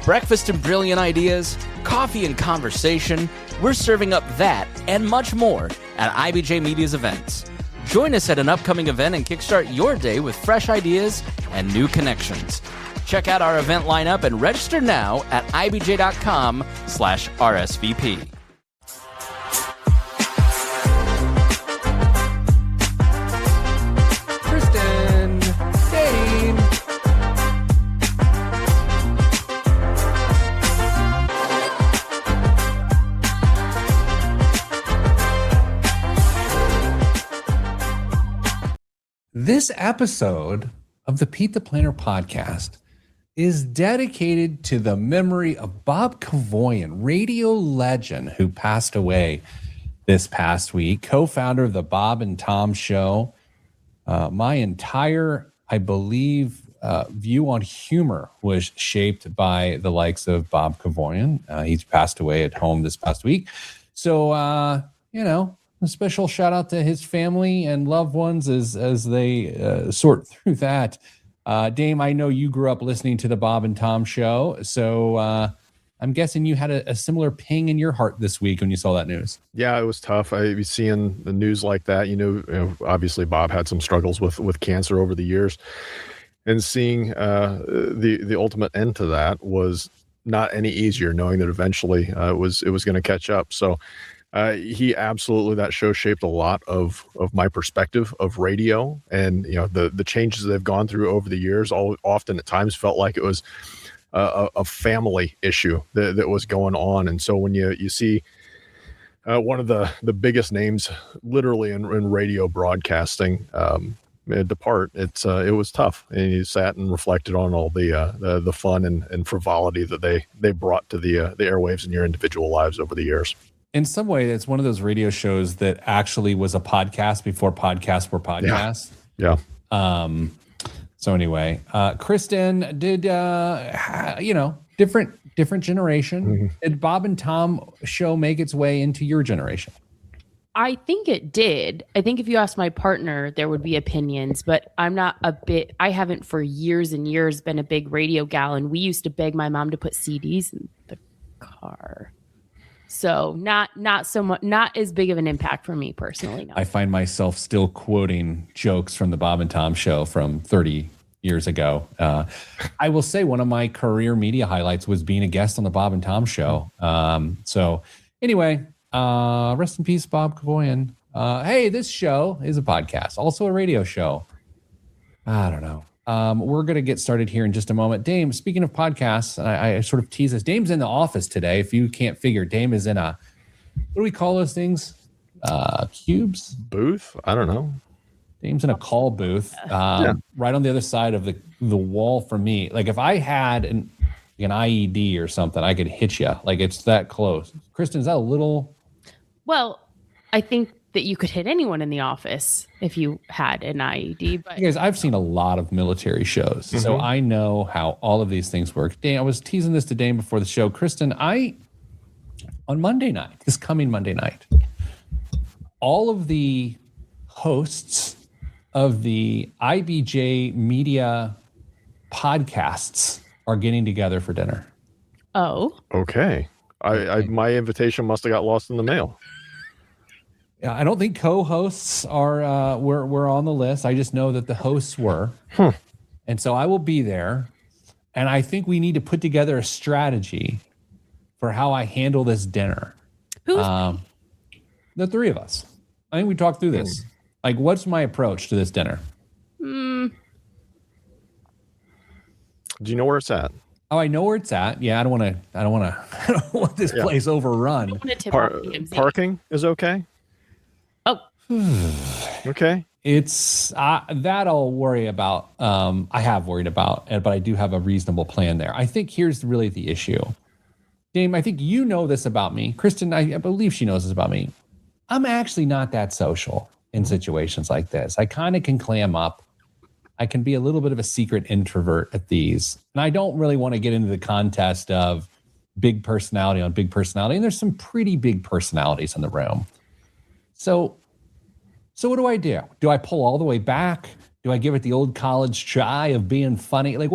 Breakfast and brilliant ideas, coffee and conversation, we're serving up that and much more at IBJ Media's events. Join us at an upcoming event and kickstart your day with fresh ideas and new connections. Check out our event lineup and register now at ibj.com/RSVP. Kristen, Dane. This episode of the Pete the Planner podcast is dedicated to the memory of Bob Kavoyan, radio legend who passed away this past week, co-founder of the Bob and Tom Show. My entire, I believe, view on humor was shaped by the likes of Bob Kavoyan. He's passed away at home this past week. So, a special shout out to his family and loved ones as they sort through that. Dame, I know you grew up listening to the Bob and Tom Show, so I'm guessing you had a similar ping in your heart this week when you saw that news. Yeah, it was tough. I was seeing the news like that. Obviously Bob had some struggles with cancer over the years, and seeing the ultimate end to that was not any easier, knowing that eventually it was going to catch up. So he absolutely, that show shaped a lot of my perspective of radio, and the changes they've gone through over the years. Often at times felt like it was a family issue that was going on. And so when you see one of the biggest names literally in radio broadcasting depart, it was tough. And you sat and reflected on all the fun and frivolity that they brought to the airwaves in your individual lives over the years. In some way, it's one of those radio shows that actually was a podcast before podcasts were podcasts. Yeah. So anyway, Kristen, did different generation? Mm-hmm. Did Bob and Tom Show make its way into your generation? I think it did. I think if you asked my partner, there would be opinions, but I haven't for years and years been a big radio gal, and we used to beg my mom to put CDs in the car. So not so much, not as big of an impact for me personally. No. I find myself still quoting jokes from the Bob and Tom Show from 30 years ago. I will say one of my career media highlights was being a guest on the Bob and Tom Show. So anyway, rest in peace, Bob Kavoyan. Hey, this show is a podcast, also a radio show. I don't know. We're going to get started here in just a moment. Dame, speaking of podcasts, I sort of tease this. Dame's in the office today. If you can't figure, Dame is in what do we call those things? Cubes? Booth? I don't know. Dame's in a call booth, right on the other side of the wall from me. Like if I had an IED or something, I could hit you. Like it's that close. Kristen, is that a little? Well, I think that you could hit anyone in the office if you had an IED. But guys, I've seen a lot of military shows, so I know how all of these things work. Dane, I was teasing this to Dane before the show. Kristen, on Monday night, this coming Monday night, all of the hosts of the IBJ Media podcasts are getting together for dinner. Oh. Okay. My invitation must have got lost in the mail. I don't think co-hosts are were on the list. I just know that the hosts were. And so I will be there. And I think we need to put together a strategy for how I handle this dinner. Who's the three of us. I think we talked through this. Like, what's my approach to this dinner? Do you know where it's at? Oh, I know where it's at. Yeah, I don't want this place overrun. Parking is okay. Oh. Okay. It's that I'll worry about. I have worried about, but I do have a reasonable plan there. I think here's really the issue. Dame, I think you know this about me. Kristen, I believe she knows this about me. I'm actually not that social in situations like this. I kind of can clam up. I can be a little bit of a secret introvert at these. And I don't really want to get into the contest of big personality on big personality. And there's some pretty big personalities in the room. So what do I do? Do I pull all the way back? Do I give it the old college try of being funny? Like,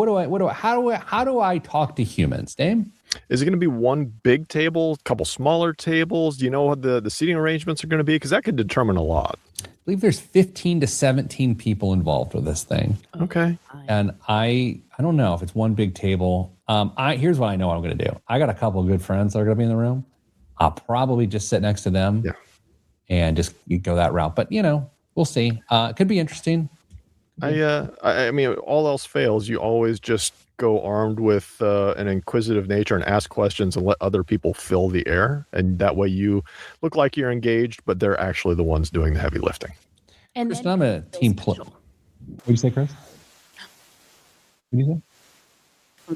how do I talk to humans, Dame? Is it going to be one big table, a couple smaller tables? Do you know what the seating arrangements are going to be? Because that could determine a lot. I believe there's 15 to 17 people involved with this thing. Okay. And I don't know if it's one big table. Here's what I know I'm going to do. I got a couple of good friends that are going to be in the room. I'll probably just sit next to them and just go that route. But, we'll see. It could be interesting. I mean, all else fails, you always just go armed with an inquisitive nature and ask questions and let other people fill the air. And that way you look like you're engaged, but they're actually the ones doing the heavy lifting. And Kristen, I'm a team player. What did you say, Chris? What did you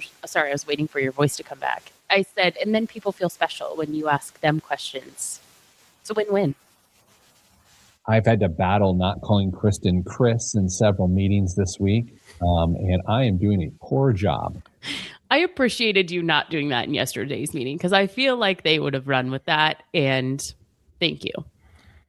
say? Sorry, I was waiting for your voice to come back. I said, and then people feel special when you ask them questions. It's a win-win. I've had to battle not calling Kristen Chris in several meetings this week, and I am doing a poor job. I appreciated you not doing that in yesterday's meeting because I feel like they would have run with that, and thank you.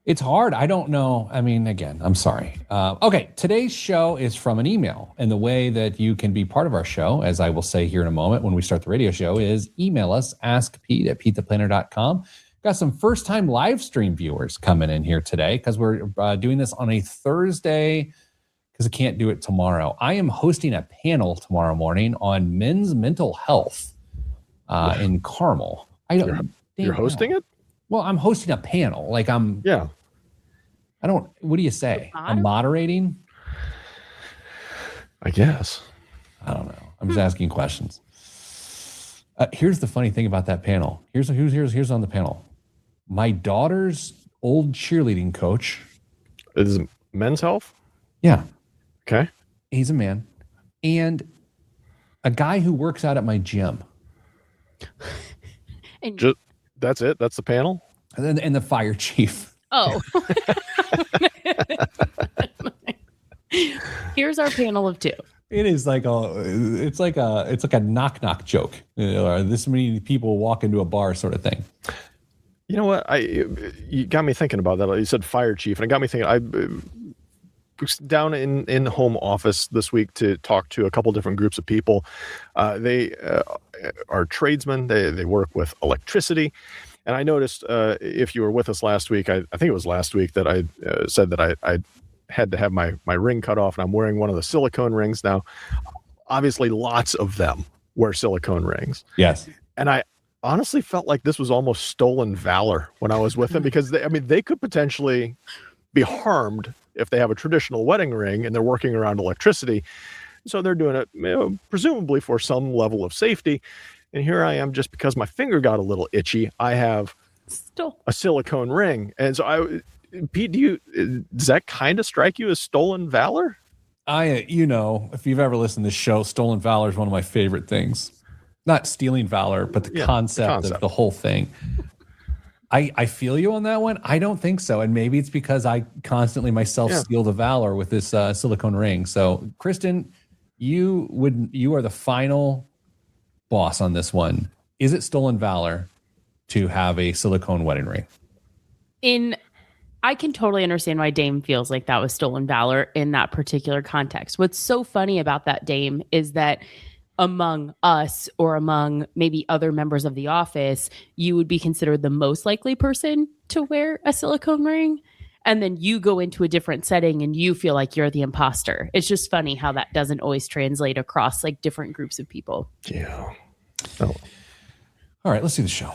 It's hard. I don't know. I mean, again, I'm sorry. Okay, today's show is from an email, and the way that you can be part of our show, as I will say here in a moment when we start the radio show, is email us, askpete@petetheplanner.com. Got some first-time live stream viewers coming in here today because we're doing this on a Thursday because I can't do it tomorrow. I am hosting a panel tomorrow morning on men's mental health in Carmel. You're hosting it? Well, I'm hosting a panel. What do you say? I'm moderating? I guess. I don't know. I'm just asking questions. Here's the funny thing about that panel. Here's on the panel. My daughter's old cheerleading coach. Is it Men's Health? Yeah. Okay. He's a man. And a guy who works out at my gym. And that's it? That's the panel? And the fire chief. Oh. Here's our panel of two. It is like it's like a knock joke. This many people walk into a bar sort of thing. You know what? You got me thinking about that. You said fire chief, and it got me thinking. I was down in home office this week to talk to a couple different groups of people. They are tradesmen. They work with electricity. And I noticed if you were with us last week, I think it was last week that I said that I had to have my ring cut off, and I'm wearing one of the silicone rings now. Obviously, lots of them wear silicone rings. Yes. And I honestly felt like this was almost stolen valor when I was with them because they could potentially be harmed if they have a traditional wedding ring and they're working around electricity. So they're doing it presumably for some level of safety. And here I am, just because my finger got a little itchy, I have a silicone ring. And so Pete, does that kind of strike you as stolen valor? If you've ever listened to this show, stolen valor is one of my favorite things. Not stealing valor, but the concept of the whole thing. I feel you on that one. I don't think so. And maybe it's because I constantly myself steal the valor with this silicone ring. So Kristen, you are the final boss on this one. Is it stolen valor to have a silicone wedding ring? I can totally understand why Dame feels like that was stolen valor in that particular context. What's so funny about that, Dame, is that among us or among maybe other members of the office, you would be considered the most likely person to wear a silicone ring. And then you go into a different setting and you feel like you're the imposter. It's just funny how that doesn't always translate across like different groups of people. Yeah. Oh. All right, let's do the show.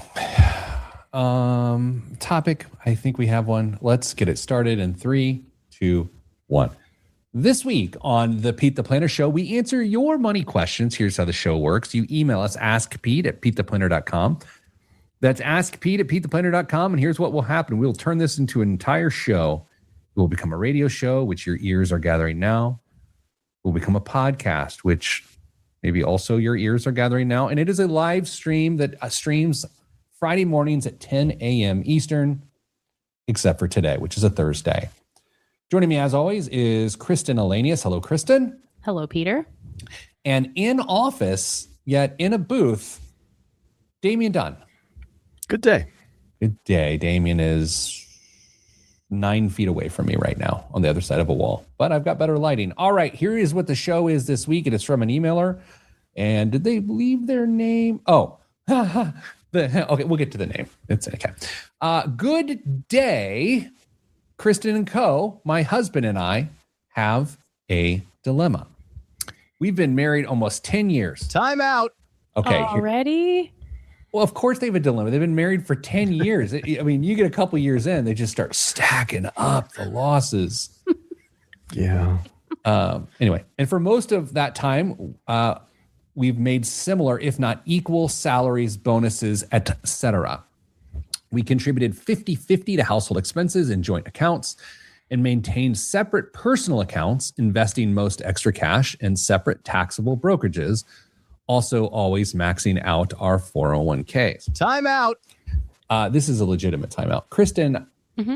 Topic. I think we have one. Let's get it started in 3, 2, 1. This week on the Pete the Planner Show, we answer your money questions. Here's how the show works. You email us, askpete@petetheplanner.com. That's askpete@petetheplanner.com. And here's what will happen. We'll turn this into an entire show. It will become a radio show, which your ears are gathering now. It will become a podcast, which maybe also your ears are gathering now. And it is a live stream that streams Friday mornings at 10 a.m. Eastern, except for today, which is a Thursday. Joining me, as always, is Kristen Elanius. Hello, Kristen. Hello, Peter. And in office, yet in a booth, Damian Dunn. Good day. Good day. Damian is 9 feet away from me right now on the other side of a wall, but I've got better lighting. All right, here is what the show is this week. It is from an emailer. And did they leave their name? Oh, okay, we'll get to the name. It's okay. Good day, Kristen and Co. My husband and I have a dilemma. We've been married almost 10 years. Time out. Okay. Already? Well, of course they have a dilemma. They've been married for 10 years. I mean, you get a couple years in, they just start stacking up the losses. Yeah. Anyway, and for most of that time, we've made similar, if not equal, salaries, bonuses, etc. We contributed 50-50 to household expenses and joint accounts and maintained separate personal accounts, investing most extra cash in separate taxable brokerages, also always maxing out our 401ks. Time out. This is a legitimate timeout. Kristen,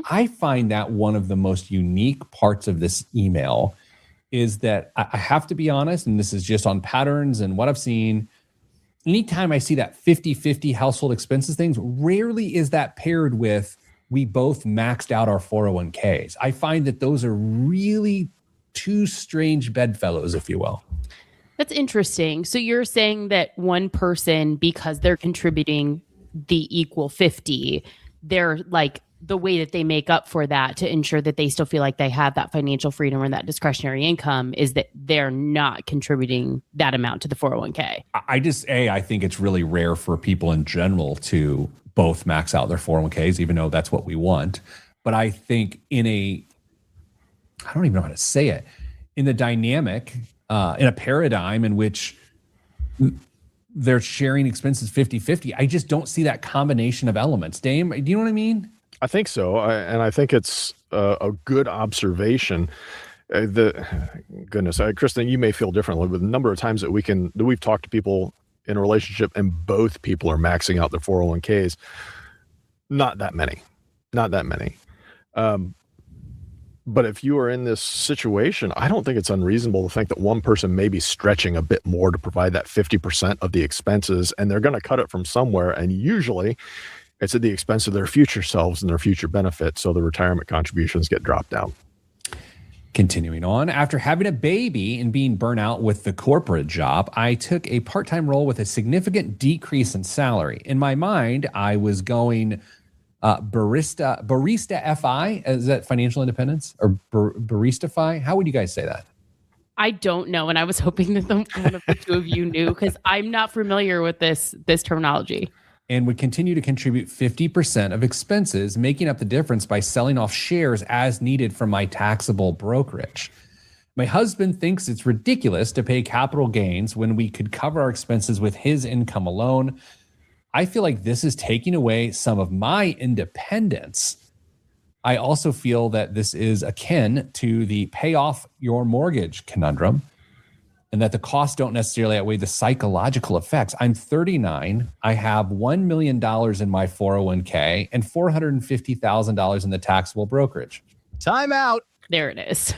I find that one of the most unique parts of this email is that I have to be honest, and this is just on patterns and what I've seen. Anytime I see that 50-50 household expenses things, rarely is that paired with we both maxed out our 401ks. I find that those are really two strange bedfellows, if you will. That's interesting. So you're saying that one person, because they're contributing the equal 50, they're like the way that they make up for that to ensure that they still feel like they have that financial freedom or that discretionary income is that they're not contributing that amount to the 401k. I think it's really rare for people in general to both max out their 401ks, even though that's what we want. But I think I don't even know how to say it, in the dynamic, in a paradigm in which they're sharing expenses 50-50, I just don't see that combination of elements. Dame, do you know what I mean? I think so. And I think it's a good observation. Kristen, you may feel differently, but the number of times that we've talked to people in a relationship and both people are maxing out their 401ks, not that many. But if you are in this situation, I don't think it's unreasonable to think that one person may be stretching a bit more to provide that 50% of the expenses, and they're going to cut it from somewhere. And usually it's at the expense of their future selves and their future benefits. So the retirement contributions get dropped down. Continuing on, after having a baby and being burnt out with the corporate job, I took a part-time role with a significant decrease in salary. In my mind, I was going barista FI. Is that financial independence or barista-fi? How would you guys say that? I don't know. And I was hoping that one of the two of you knew, because I'm not familiar with this terminology. And would continue to contribute 50% of expenses, making up the difference by selling off shares as needed from my taxable brokerage. My husband thinks it's ridiculous to pay capital gains when we could cover our expenses with his income alone. I feel like this is taking away some of my independence. I also feel that this is akin to the pay off your mortgage conundrum, and that the costs don't necessarily outweigh the psychological effects. I'm 39. I have $1 million in my 401k and $450,000 in the taxable brokerage. Time out. There it is.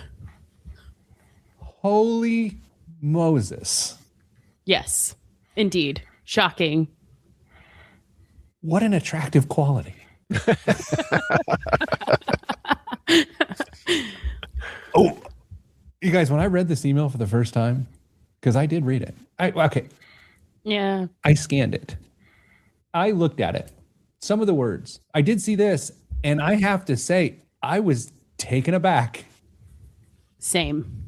Holy Moses. Yes, indeed. Shocking. What an attractive quality. Oh, you guys, when I read this email for the first time, because I did read it. Yeah. I scanned it. I looked at it. Some of the words. I did see this, and I have to say, I was taken aback. Same.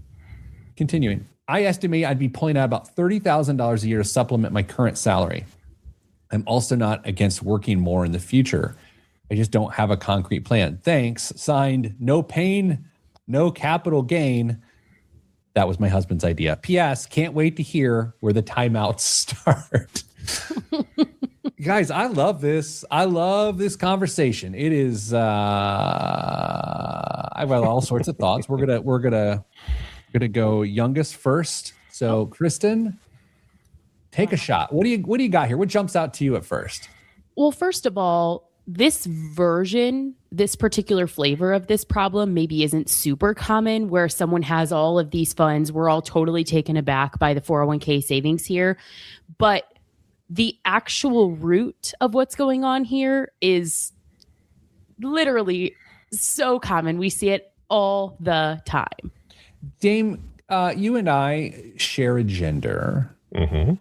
Continuing. I estimate I'd be pulling out about $30,000 a year to supplement my current salary. I'm also not against working more in the future. I just don't have a concrete plan. Thanks. Signed, no pain, no capital gain. That was my husband's idea. P.S. Can't wait to hear where the timeouts start. Guys, I love this. I love this conversation. It is. I've got all sorts of thoughts. We're gonna go youngest first. So, Kristen, take a shot. What do you got here? What jumps out to you at first? Well, first of all, this particular flavor of this problem maybe isn't super common, where someone has all of these funds. We're all totally taken aback by the 401k savings here. But the actual root of what's going on here is literally so common. We see it all the time. Dame, you and I share a gender. Mm-hmm.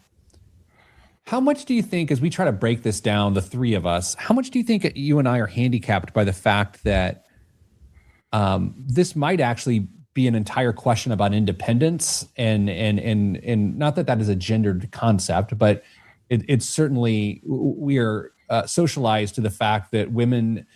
How much do you think, as we try to break this down, the three of us, how much do you think you and I are handicapped by the fact that this might actually be an entire question about independence and not that is a gendered concept, but it's certainly, we are socialized to the fact that women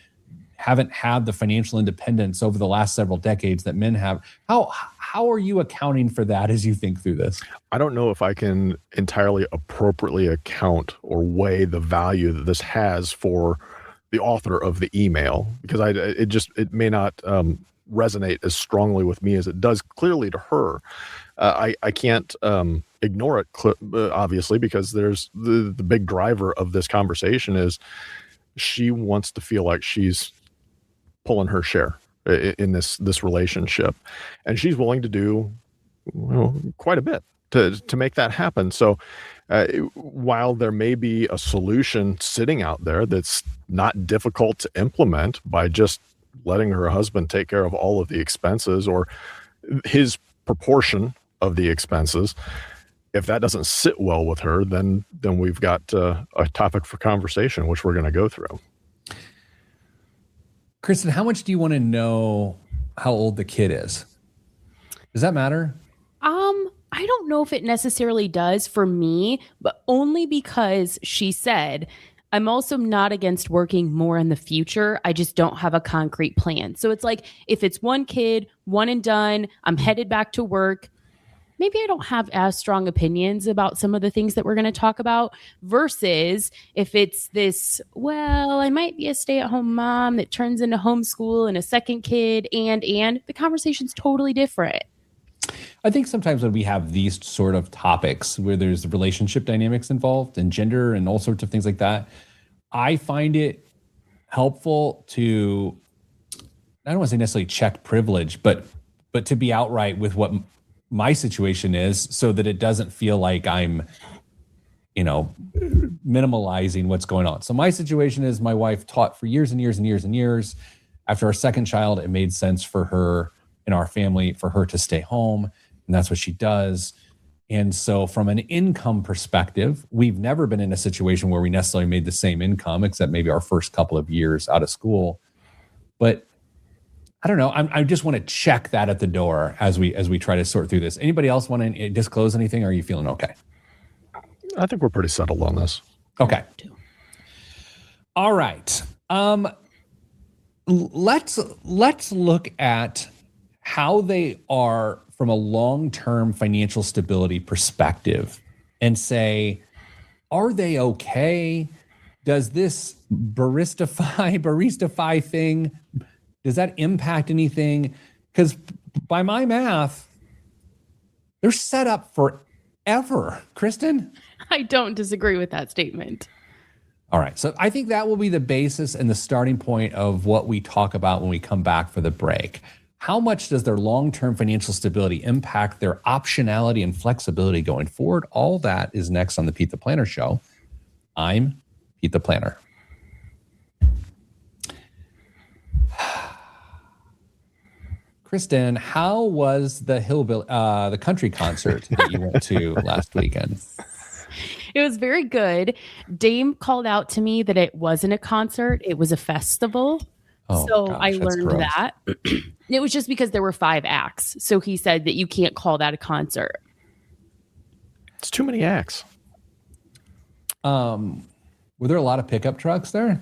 haven't had the financial independence over the last several decades that men have. How are you accounting for that as you think through this? I don't know if I can entirely appropriately account or weigh the value that this has for the author of the email, because it may not resonate as strongly with me as it does clearly to her. I can't ignore it, obviously, because there's the big driver of this conversation is she wants to feel like she's pulling her share in this relationship, and she's willing to do quite a bit to make that happen. So while there may be a solution sitting out there that's not difficult to implement by just letting her husband take care of all of the expenses or his proportion of the expenses, if that doesn't sit well with her, then we've got a topic for conversation, which we're going to go through. Kristen, how much do you want to know how old the kid is? Does that matter? I don't know if it necessarily does for me, but only because she said, I'm also not against working more in the future. I just don't have a concrete plan. So it's like, if it's one kid, one and done, I'm headed back to work. Maybe I don't have as strong opinions about some of the things that we're going to talk about versus if it's this, well, I might be a stay-at-home mom that turns into homeschool and a second kid and the conversation's totally different. I think sometimes when we have these sort of topics where there's relationship dynamics involved and gender and all sorts of things like that, I find it helpful to, I don't want to say necessarily check privilege, but to be outright with what my situation is so that it doesn't feel like I'm, minimalizing what's going on. So my situation is my wife taught for years and years and years and years. After our second child, it made sense for her in our family for her to stay home. And that's what she does. And so from an income perspective, we've never been in a situation where we necessarily made the same income, except maybe our first couple of years out of school. But I don't know. I just want to check that at the door as we try to sort through this. Anybody else want to disclose anything? Or are you feeling okay? I think we're pretty settled on this. Okay. All right. Let's look at how they are from a long-term financial stability perspective and say, are they okay? Does this baristify thing, does that impact anything? Because by my math, they're set up forever. Kristen? I don't disagree with that statement. All right. So I think that will be the basis and the starting point of what we talk about when we come back for the break. How much does their long-term financial stability impact their optionality and flexibility going forward? All that is next on the Pete the Planner Show. I'm Pete the Planner. Kristen, how was the country concert that you went to last weekend? It was very good. Dame called out to me that it wasn't a concert, it was a festival. Oh, so gosh, I that's learned gross. that. It was just because there were 5 acts. So he said that you can't call that a concert. It's too many acts. Were there a lot of pickup trucks there?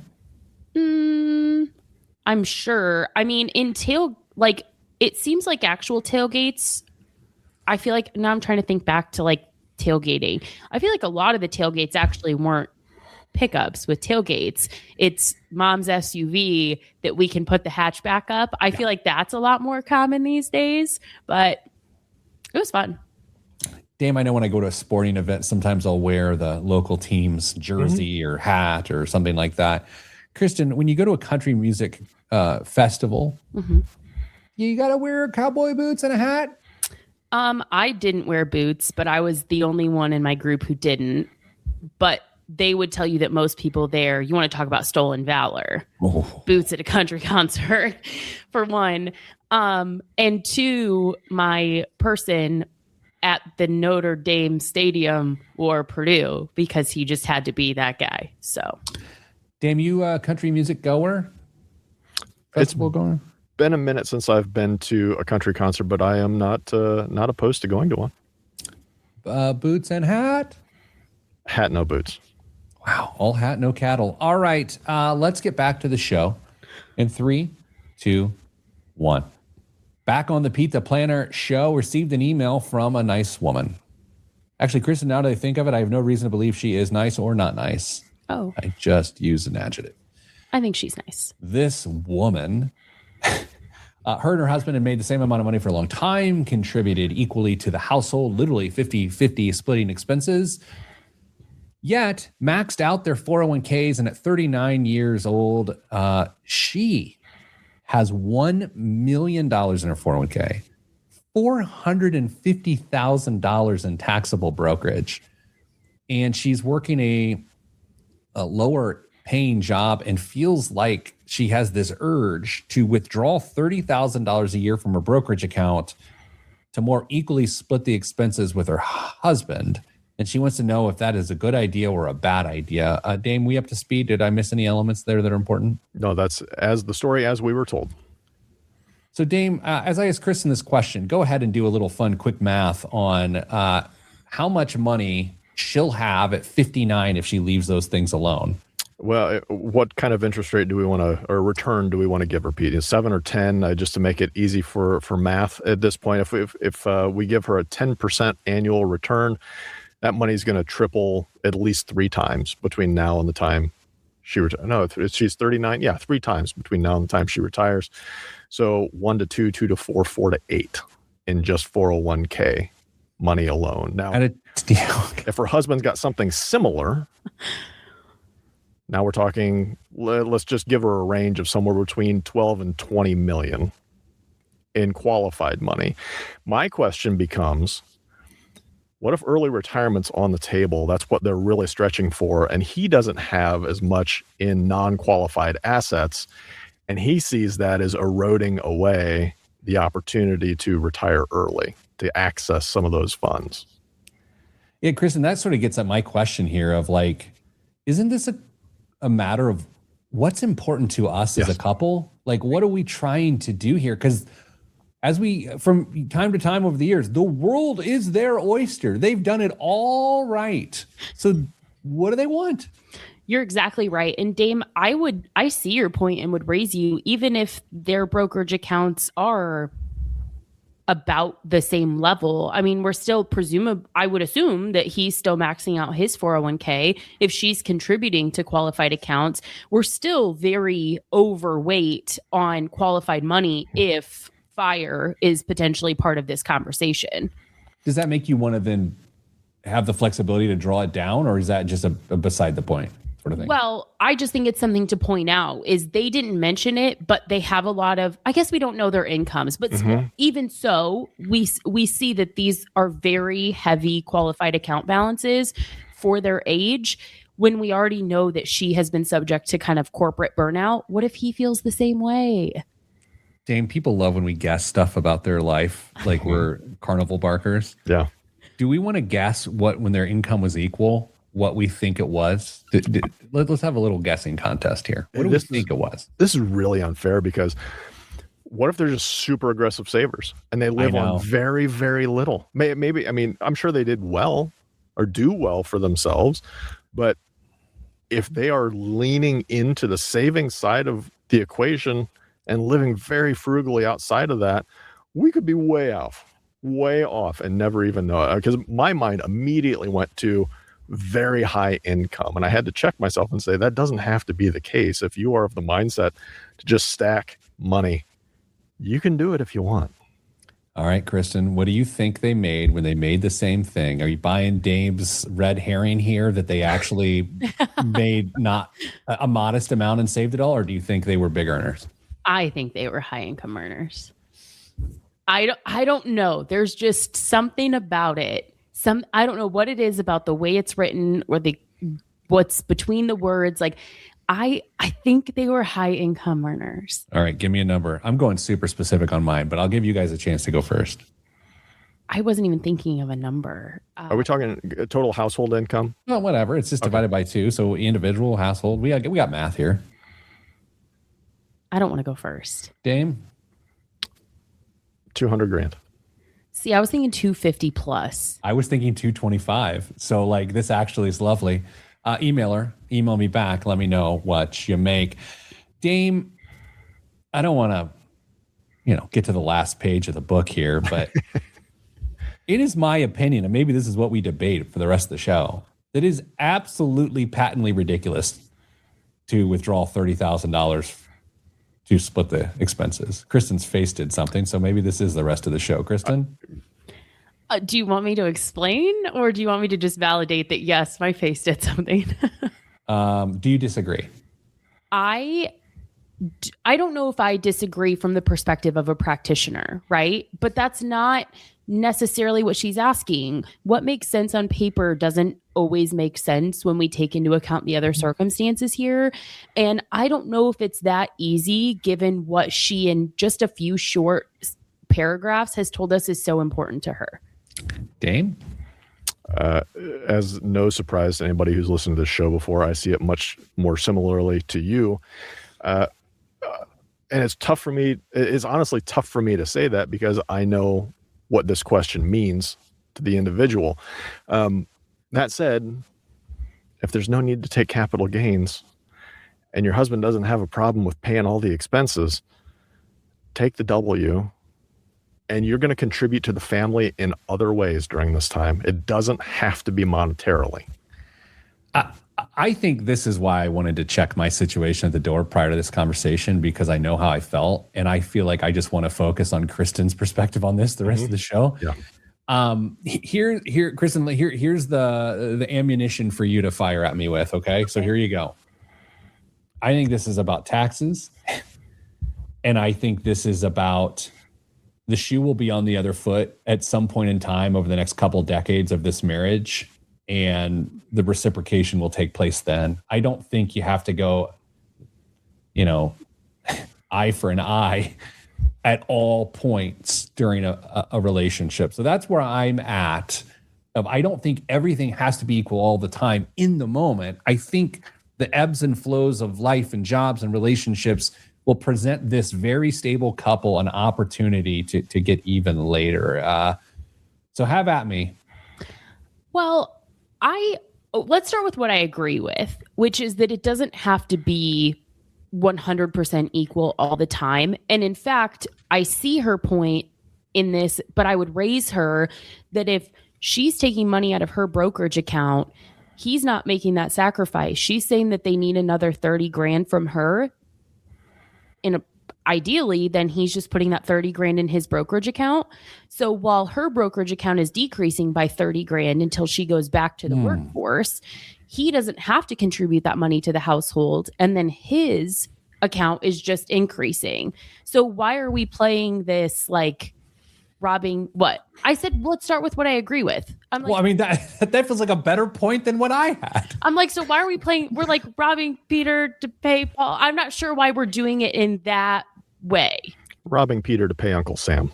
I'm sure. I mean, it seems like actual tailgates. I feel like now I'm trying to think back to tailgating. I feel like a lot of the tailgates actually weren't pickups with tailgates. It's mom's SUV that we can put the hatch back up. I feel like that's a lot more common these days, but it was fun. Dame, I know when I go to a sporting event, sometimes I'll wear the local team's jersey or hat or something like that. Kristen, when you go to a country music festival, you got to wear cowboy boots and a hat? I didn't wear boots, but I was the only one in my group who didn't. But they would tell you that most people there, you want to talk about stolen valor, boots at a country concert, for one. And two, my person at the Notre Dame Stadium wore Purdue because he just had to be that guy. So, Dame, you a country music goer? Festival goer? Been a minute since I've been to a country concert, but I am not opposed to going to one. Boots and hat? Hat, no boots. Wow, all hat, no cattle. All right, let's get back to the show. In 3, 2, 1. Back on the Pete the Planner show, received an email from a nice woman. Actually, Kristen, now that I think of it, I have no reason to believe she is nice or not nice. Oh. I just used an adjective. I think she's nice. This woman, her and her husband had made the same amount of money for a long time, contributed equally to the household, literally 50-50 splitting expenses, yet maxed out their 401ks. And at 39 years old, she has $1 million in her 401k, $450,000 in taxable brokerage. And she's working a lower paying job and feels like she has this urge to withdraw $30,000 a year from her brokerage account to more equally split the expenses with her husband. And she wants to know if that is a good idea or a bad idea. Dame, we up to speed? Did I miss any elements there that are important? No, that's as the story as we were told. So Dame, as I ask Kristen this question, go ahead and do a little fun, quick math on how much money she'll have at 59 if she leaves those things alone. Well, what kind of interest rate do we want to, or return do we want to give her, Pete? 7 or 10, just to make it easy for math at this point. If we give her a 10% annual return, that money's going to triple at least 3 times between now and the time she retires. No, if she's 39, 3 times between now and the time she retires. So 1 to 2, 2 to 4, 4 to 8 in just 401k money alone. Now, if her husband's got something similar, now we're talking, let's just give her a range of somewhere between 12 and 20 million in qualified money. My question becomes, what if early retirement's on the table? That's what they're really stretching for. And he doesn't have as much in non-qualified assets. And he sees that as eroding away the opportunity to retire early, to access some of those funds. Yeah, Kristen, that sort of gets at my question here of like, isn't this a matter of what's important to us as a couple? Like, what are we trying to do here? Because as we, from time to time over the years, the world is their oyster. They've done it all right. So what do they want? You're exactly right. And Dame, I see your point and would raise you, even if their brokerage accounts are about the same level. I mean, we're still I would assume that he's still maxing out his 401k. If she's contributing to qualified accounts, we're still very overweight on qualified money if fire is potentially part of this conversation. Does that make you want to then have the flexibility to draw it down, or is that just a beside the point sort of thing? Well, I just think it's something to point out is they didn't mention it, but they have a lot of, I guess we don't know their incomes, but even so, we see that these are very heavy qualified account balances for their age. When we already know that she has been subject to kind of corporate burnout, what if he feels the same way? Dame, people love when we guess stuff about their life, like we're carnival barkers. Yeah. Do we want to guess when their income was equal, what we think it was? Let's have a little guessing contest here. What do we think it was? This is really unfair because what if they're just super aggressive savers and they live on very, very little? Maybe, I mean, I'm sure they did well or do well for themselves, but if they are leaning into the saving side of the equation and living very frugally outside of that, we could be way off and never even know it. Because my mind immediately went to very high income. And I had to check myself and say, that doesn't have to be the case. If you are of the mindset to just stack money, you can do it if you want. All right, Kristen, what do you think they made when they made the same thing? Are you buying Dave's red herring here that they actually made not a modest amount and saved it all? Or do you think they were big earners? I think they were high income earners. I don't know. There's just something about it. I don't know what it is about the way it's written or the what's between the words. Like, I think they were high income earners. All right, give me a number. I'm going super specific on mine, but I'll give you guys a chance to go first. I wasn't even thinking of a number. Are we talking total household income? Well, whatever. It's just divided by 2. So individual, household. We got math here. I don't want to go first. Dame? $200,000. See, I was thinking 250 plus. I was thinking 225. So like this actually is lovely. Email me back. Let me know what you make. Dame, I don't want to, get to the last page of the book here, but it is my opinion, and maybe this is what we debate for the rest of the show, that is absolutely patently ridiculous to withdraw $30,000 to split the expenses. Kristen's face did something, so maybe this is the rest of the show. Kristen? Do you want me to explain, or do you want me to just validate that, yes, my face did something? Do you disagree? I don't know if I disagree from the perspective of a practitioner, right? But that's not necessarily what she's asking. What makes sense on paper doesn't always make sense when we take into account the other circumstances here. And I don't know if it's that easy given what she, in just a few short paragraphs, has told us is so important to her. Dame? As no surprise to anybody who's listened to this show before, I see it much more similarly to you. And it's tough for me. It's honestly tough for me to say that because I know what this question means to the individual. That said, if there's no need to take capital gains and your husband doesn't have a problem with paying all the expenses, take the W, and you're going to contribute to the family in other ways during this time. It doesn't have to be monetarily. I think this is why I wanted to check my situation at the door prior to this conversation, because I know how I felt. And I feel like I just want to focus on Kristen's perspective on this the rest of the show. Yeah. Kristen, here's the ammunition for you to fire at me with. Okay. So here you go. I think this is about taxes. And I think this is about the shoe will be on the other foot at some point in time over the next couple decades of this marriage. And the reciprocation will take place then. I don't think you have to go, eye for an eye at all points during a relationship. So that's where I'm at. I don't think everything has to be equal all the time in the moment. I think the ebbs and flows of life and jobs and relationships will present this very stable couple an opportunity to get even later. So have at me. Well, let's start with what I agree with, which is that it doesn't have to be 100% equal all the time. And in fact, I see her point in this, but I would raise her that if she's taking money out of her brokerage account, he's not making that sacrifice. She's saying that they need another $30,000 from her. Ideally, then he's just putting that $30,000 in his brokerage account. So while her brokerage account is decreasing by $30,000 until she goes back to the workforce, he doesn't have to contribute that money to the household. And then his account is just increasing. So why are we playing this like robbing what? I said, let's start with what I agree with. I'm like, well, I mean, that feels like a better point than what I had. I'm like, so why are we playing? We're like robbing Peter to pay Paul. I'm not sure why we're doing it in that way. Robbing Peter to pay Uncle Sam.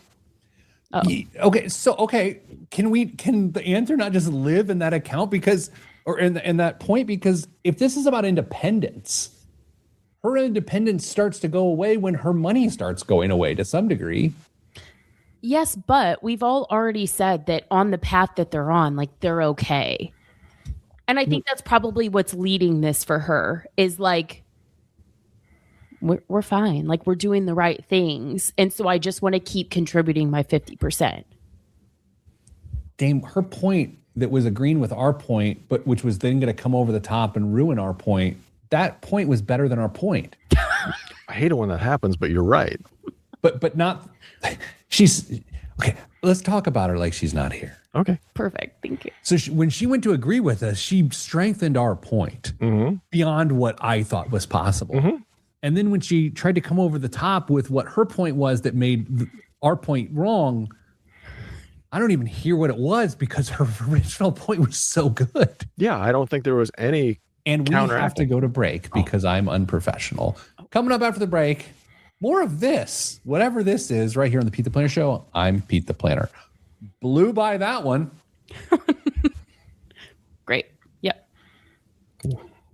Oh. Okay. Can the answer not just live in that account in that point? Because if this is about independence, her independence starts to go away when her money starts going away to some degree. Yes, but we've all already said that on the path that they're on, like they're okay. And I think that's probably what's leading this for her is like, we're fine. Like we're doing the right things. And so I just want to keep contributing my 50%. Dame, her point that was agreeing with our point, but which was then going to come over the top and ruin our point. That point was better than our point. I hate it when that happens, but you're right. But not, she's, okay, let's talk about her like she's not here. Okay. Perfect. Thank you. So when she went to agree with us, she strengthened our point beyond what I thought was possible. Mm-hmm. And then when she tried to come over the top with what her point was that made our point wrong, I don't even hear what it was because her original point was so good. Yeah, I don't think there was any And we have to Counteracting. go to break because I'm unprofessional. Coming up after the break, more of this, whatever this is, right here on the Pete the Planner Show. I'm Pete the Planner. Blew by that one. Great. Yep.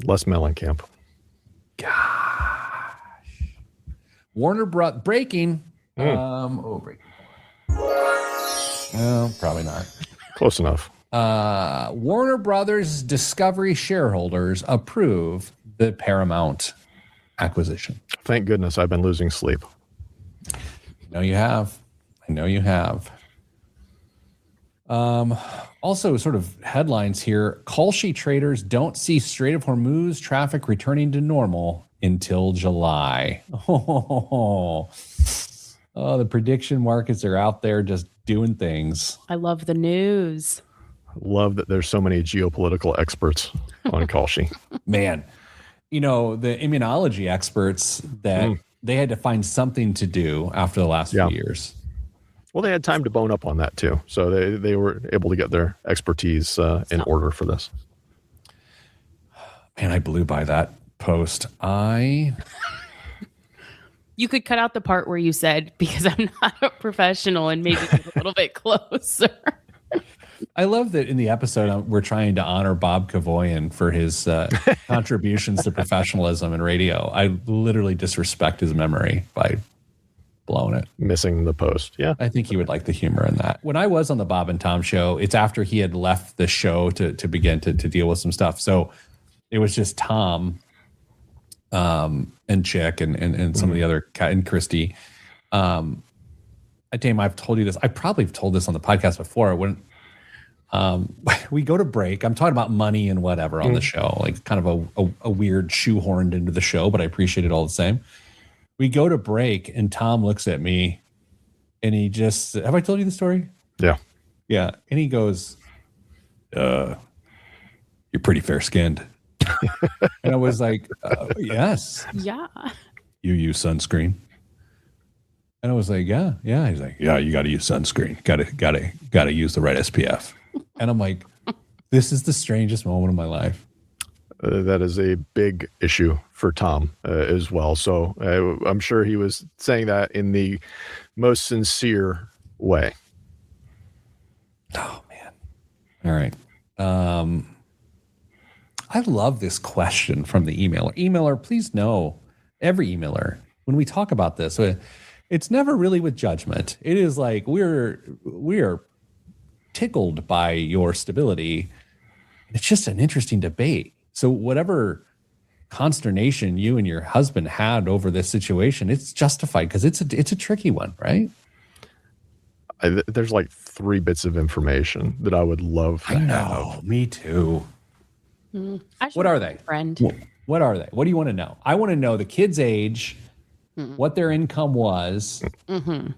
Les Mellencamp. Gosh. Warner breaking. Breaking. Oh, probably not. Close enough. Warner Brothers Discovery shareholders approve the Paramount acquisition. Thank goodness I've been losing sleep. I know you have. Also, sort of headlines here. Kalshi traders don't see Strait of Hormuz traffic returning to normal until July. Oh, the prediction markets are out there just doing things. I love the news. Love that there's so many geopolitical experts on Kalshi. Man, the immunology experts that they had to find something to do after the last few years. Well, they had time to bone up on that too. So they were able to get their expertise in order for this. Man, I blew by that post. You could cut out the part where you said, because I'm not a professional, and maybe get a little bit closer. I love that in the episode, we're trying to honor Bob Kavoyan for his contributions to professionalism in radio. I literally disrespect his memory by blowing it. Missing the post. Yeah. I think he would like the humor in that. When I was on the Bob and Tom show, it's after he had left the show to begin to deal with some stuff. So it was just Tom and Chick and some of the other, and Christy. Dame, I've told you this. I probably have told this on the podcast before. When we go to break, I'm talking about money and whatever on the show, like kind of a weird shoehorned into the show, but I appreciate it all the same. We go to break and Tom looks at me and he just, have I told you the story? Yeah. Yeah. And he goes, you're pretty fair skinned. And I was like, yes. Yeah. You use sunscreen. And I was like, yeah. He's like, yeah, you got to use sunscreen. Got to use the right SPF. And I'm like, this is the strangest moment of my life. That is a big issue for Tom as well. So I'm sure he was saying that in the most sincere way. Oh, man. All right. I love this question from the emailer. Emailer, please know, every emailer, when we talk about this, it's never really with judgment. It is like we are tickled by your stability. It's just an interesting debate. So whatever consternation you and your husband had over this situation, it's justified because it's a tricky one, right? There's like 3 bits of information that I would love to have. Me too. What are they? Friend. What are they? What do you want to know? I want to know the kid's age, what their income was, and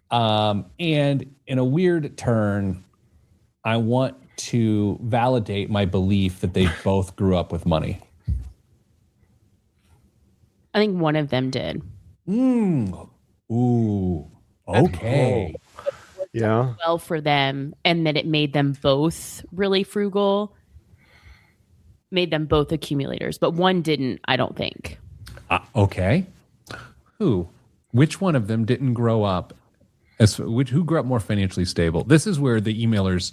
in a weird turn, I want to validate my belief that they both grew up with money. I think one of them did. Ooh. Okay. Yeah. Well for them, and that it made them both really frugal, made them both accumulators, but one didn't, I don't think. Okay. Who? Which one of them didn't grow up who grew up more financially stable? This is where the emailers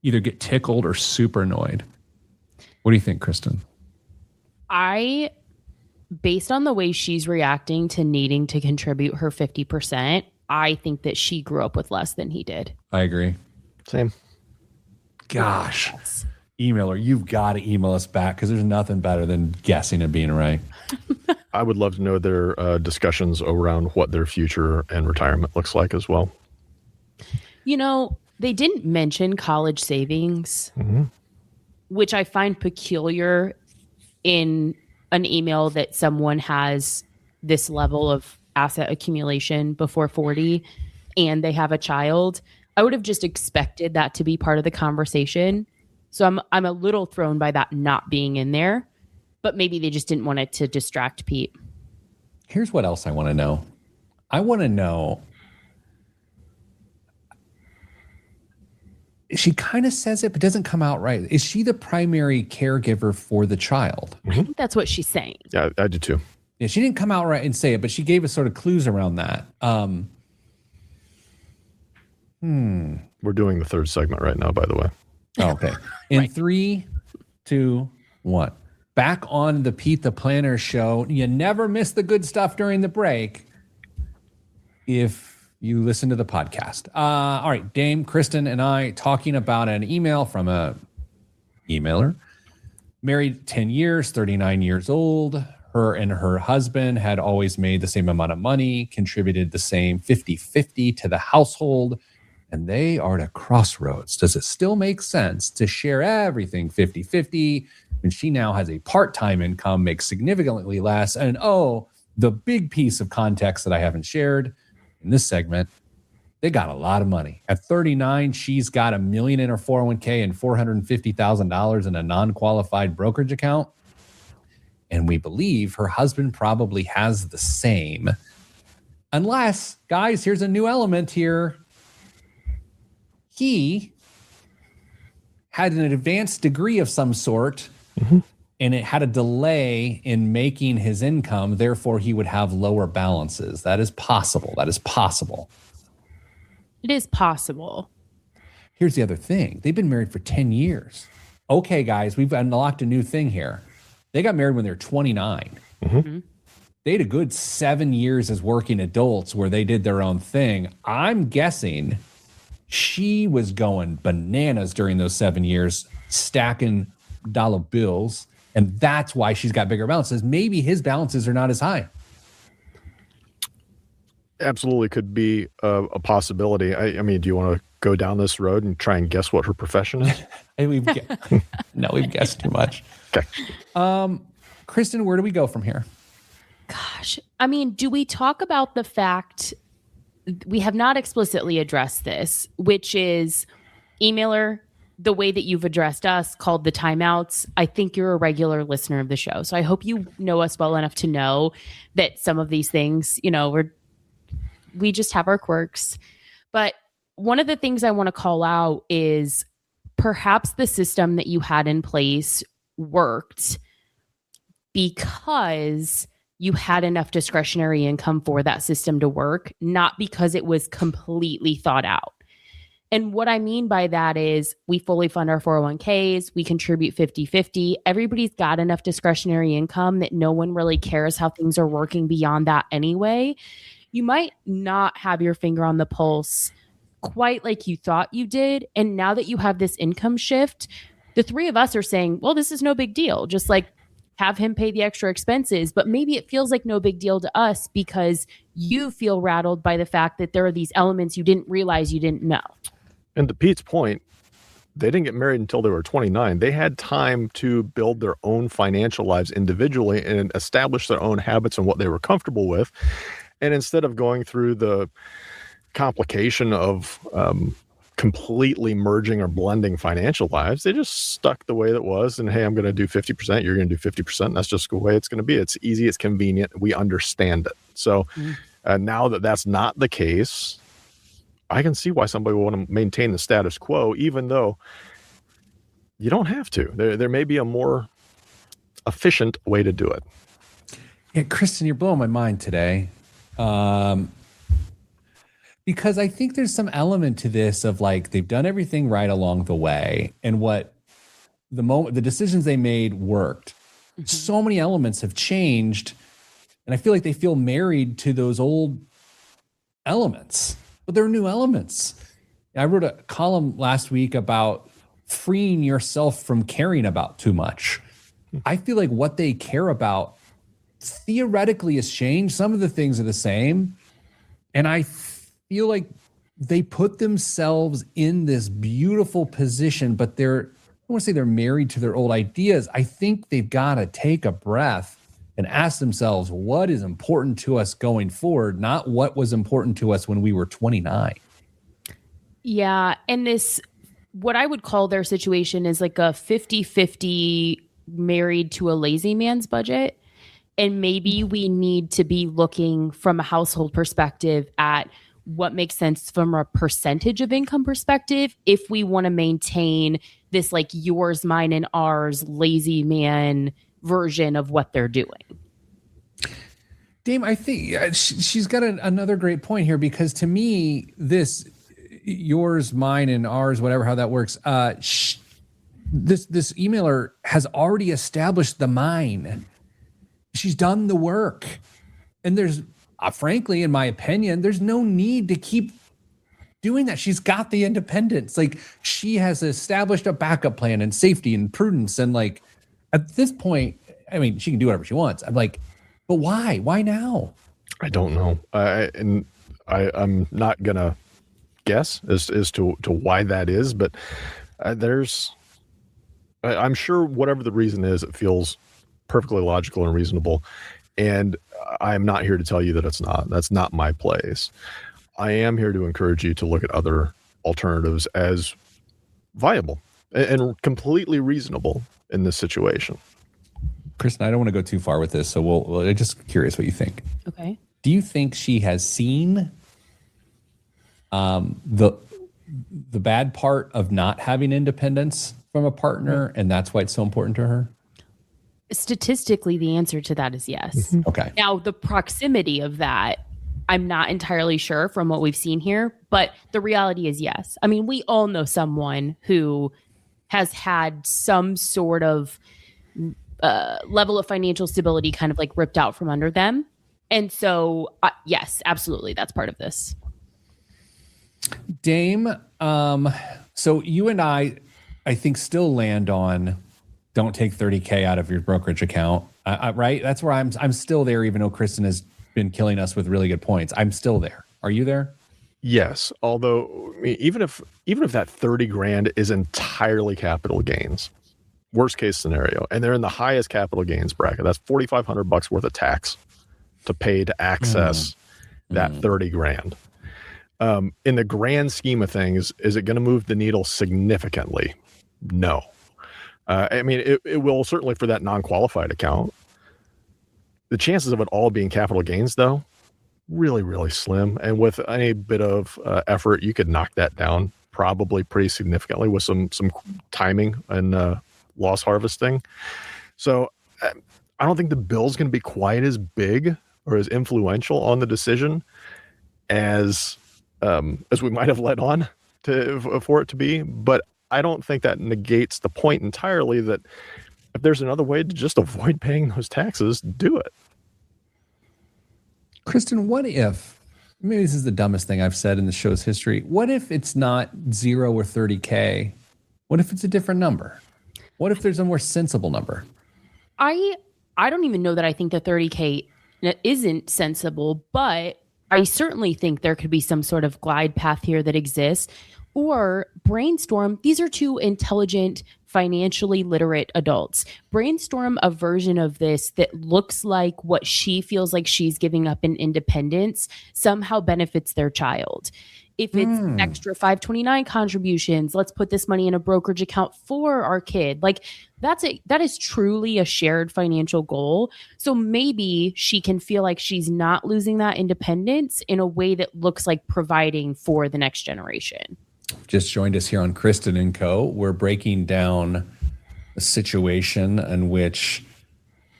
either get tickled or super annoyed. What do you think, Kristen? Based on the way she's reacting to needing to contribute her 50%, I think that she grew up with less than he did. I agree. Same. Gosh. Emailer, you've got to email us back because there's nothing better than guessing and being right. I would love to know their discussions around what their future and retirement looks like as well. They didn't mention college savings, which I find peculiar in an email that someone has this level of asset accumulation before 40 and they have a child. I would have just expected that to be part of the conversation. So I'm a little thrown by that not being in there, but maybe they just didn't want it to distract Pete. Here's what else I want to know. I want to know she kind of says it, but doesn't come out right. Is she the primary caregiver for the child? I think that's what she's saying. Yeah, I do too. Yeah, she didn't come out right and say it, but she gave us sort of clues around that. We're doing the third segment right now, by the way. Oh, okay. In 3, 2, 1. Back on the Pete the Planner show. You never miss the good stuff during the break if you listen to the podcast. All right, Dame, Kristen, and I talking about an email from a emailer. Married 10 years, 39 years old. Her and her husband had always made the same amount of money, contributed the same 50-50 to the household, and they are at a crossroads. Does it still make sense to share everything 50-50 when she now has a part-time income, makes significantly less? And the big piece of context that I haven't shared in this segment, they got a lot of money. At 39, she's got $1 million in her 401k and $450,000 in a non-qualified brokerage account. And we believe her husband probably has the same. Unless, guys, here's a new element here. He had an advanced degree of some sort, and it had a delay in making his income. Therefore, he would have lower balances. That is possible. It is possible. Here's the other thing. They've been married for 10 years. Okay, guys, we've unlocked a new thing here. They got married when they were 29. They had a good 7 years as working adults where they did their own thing. I'm guessing she was going bananas during those 7 years, stacking dollar bills. And that's why she's got bigger balances. Maybe his balances are not as high. Absolutely could be a possibility. I mean, do you want to go down this road and try and guess what her profession is? We've guessed too much. Okay. Kristen, where do we go from here? Gosh, I mean, do we talk about the fact we have not explicitly addressed this, which is emailer, the way that you've addressed us, called the timeouts. I think you're a regular listener of the show. So I hope you know us well enough to know that some of these things, we just have our quirks. But one of the things I want to call out is perhaps the system that you had in place worked because you had enough discretionary income for that system to work, not because it was completely thought out. And what I mean by that is we fully fund our 401ks, we contribute 50-50. Everybody's got enough discretionary income that no one really cares how things are working beyond that anyway. You might not have your finger on the pulse quite like you thought you did. And now that you have this income shift, the three of us are saying, well, this is no big deal. Just like have him pay the extra expenses. But maybe it feels like no big deal to us because you feel rattled by the fact that there are these elements you didn't realize you didn't know. And to Pete's point, they didn't get married until they were 29. They had time to build their own financial lives individually and establish their own habits and what they were comfortable with. And instead of going through the complication of completely merging or blending financial lives, they just stuck the way that was. And hey, I'm going to do 50%. You're going to do 50%. That's just the way it's going to be. It's easy. It's convenient. We understand it. So now that that's not the case, I can see why somebody would want to maintain the status quo, even though you don't have to. There may be a more efficient way to do it. Yeah, Kristen, you're blowing my mind today. Because I think there's some element to this of like, they've done everything right along the way. And what the decisions they made worked. So many elements have changed. And I feel like they feel married to those old elements. But there are new elements. I wrote a column last week about freeing yourself from caring about too much. I feel like what they care about theoretically has changed. Some of the things are the same. And I feel like they put themselves in this beautiful position, but I don't want to say they're married to their old ideas. I think they've got to take a breath and ask themselves what is important to us going forward, not what was important to us when we were 29. Yeah. And this, what I would call their situation is like a 50-50 married to a lazy man's budget. And maybe we need to be looking from a household perspective at what makes sense from a percentage of income perspective if we want to maintain this like yours, mine, and ours lazy man version of what they're doing. Dame, I think she's got another great point here, because to me, this yours, mine, and ours, whatever, how that works, this emailer has already established the mine. She's done the work. And there's, frankly, in my opinion, there's no need to keep doing that. She's got the independence. Like, she has established a backup plan and safety and prudence. And like, at this point, I mean, she can do whatever she wants. I'm like, but why? Why now? I don't know. I'm not going to guess as to why that is, but I'm sure whatever the reason is, it feels perfectly logical and reasonable. And I'm not here to tell you that it's not. That's not my place. I am here to encourage you to look at other alternatives as viable and completely reasonable in this situation. Kristen, I don't want to go too far with this, so we'll just curious what you think. Okay. Do you think she has seen the bad part of not having independence from a partner, and that's why it's so important to her? Statistically, the answer to that is yes. Okay. Now, the proximity of that, I'm not entirely sure from what we've seen here, but the reality is yes. I mean, we all know someone who has had some sort of level of financial stability kind of like ripped out from under them. And so, yes, absolutely. That's part of this. Dame, so you and I think still land on don't take $30K out of your brokerage account, right? That's where I'm still there, even though Kristen has been killing us with really good points. I'm still there. Are you there? Yes. Although, I mean, even if that 30 grand is entirely capital gains, worst case scenario, and they're in the highest capital gains bracket, that's $4,500 worth of tax to pay to access that 30 grand. In the grand scheme of things, is it going to move the needle significantly? No. I mean, it will certainly for that non-qualified account. The chances of it all being capital gains, though, really, really slim. And with any bit of effort, you could knock that down probably pretty significantly with some timing and loss harvesting. So I don't think the bill's going to be quite as big or as influential on the decision as we might have led on for it to be. But I don't think that negates the point entirely that if there's another way to just avoid paying those taxes, do it. Kristen, what if, maybe this is the dumbest thing I've said in the show's history, what if it's not 0 or 30K? What if it's a different number? What if there's a more sensible number? I don't even know that I think the 30K isn't sensible, but I certainly think there could be some sort of glide path here that exists. Or brainstorm, these are two intelligent, financially literate adults. Brainstorm a version of this that looks like what she feels like she's giving up in independence somehow benefits their child. If it's extra 529 contributions, let's put this money in a brokerage account for our kid. Like that is truly a shared financial goal. So maybe she can feel like she's not losing that independence in a way that looks like providing for the next generation. Just joined us here on Kristen & Co. We're breaking down a situation in which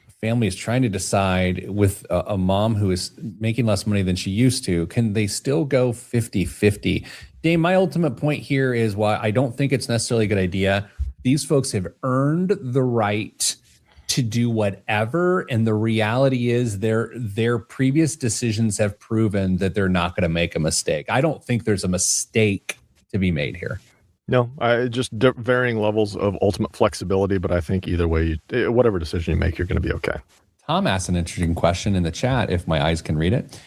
a family is trying to decide with a mom who is making less money than she used to, can they still go 50-50? Dave, my ultimate point here is why I don't think it's necessarily a good idea. These folks have earned the right to do whatever, and the reality is their previous decisions have proven that they're not going to make a mistake. I don't think there's a mistake to be made here. No, just varying levels of ultimate flexibility, but I think either way, whatever decision you make, you're going to be okay. Tom asked an interesting question in the chat, if my eyes can read it.